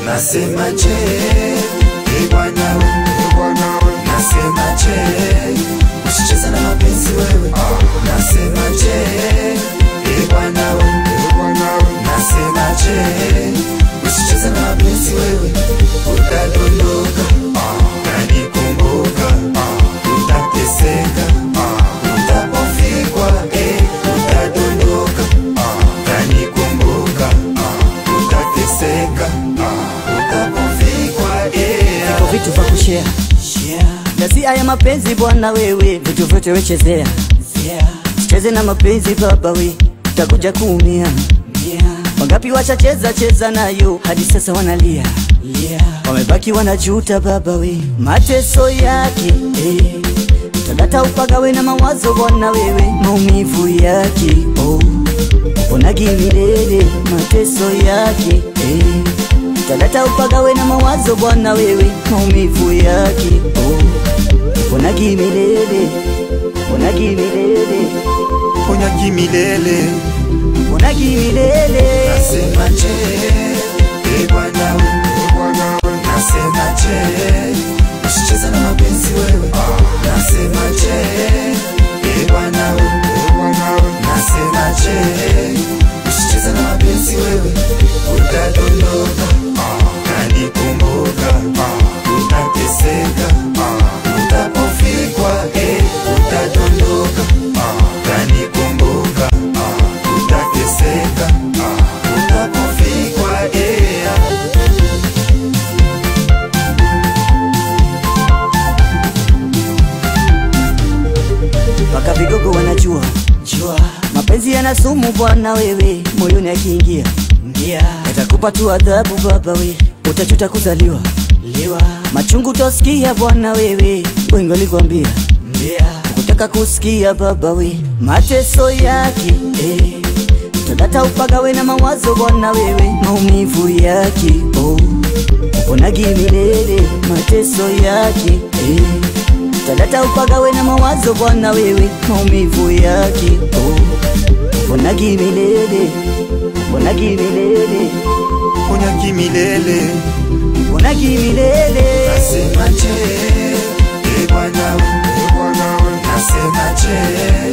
Nasema je, Bwana we, nasema je, usicheze na mapenzi wewe. Nasema je, Bwana we, nasema je, usicheze na mapenzi wewe. Utadondoka, utanikumbuka, utateseka, utapofikwa. Utadondoka, utanikumbuka, utateseka, utapofikwa. Viko vitu vya kushare, nasi haya mapenzi bwana wewe, vitu vyote wechezea. Sicheze na mapenzi baba we, utakuja kuumia. Wangapi wachacheza nayo hadi sasa wanalia, wamebaki wanajuta baba we, mateso yake tadata upagawe na mawazo bwana wewe, maumivu yake onagi milele, mateso yake tadata upagawe na mawazo bwana wewe, maumivu yake onagi milele, onagi milele, onagi milele, onagi milele. Nasema je, Bwana we, nasema je, usicheze na mapenzi wewe. Nasema je, Bwana we, nasema je, usicheze na mapenzi wewe. Utadondoka, utanikumbuka, utateseka, utapofikwa. Utadondoka, utanikumbuka, utateseka, utapofikwa. Waka vigogo wanajua mapenzi yana sumu bwana wewe, moyoni akiingia yatakupa tu adhabu baba we, utachuta kuzaliwa. Machungu tosikia bwana wewe, wengi walikwambia ukutaka kusikia baba we, mateso yake tadata upagawe na mawazo bwana wewe, maumivu yake onagi milele, mateso yake tadata upagawe na mawazo bwana wewe, maumivu yake onagi milele, onagi milele, onagi milele, onagi milele. Nasema je, Bwana we, nasema je,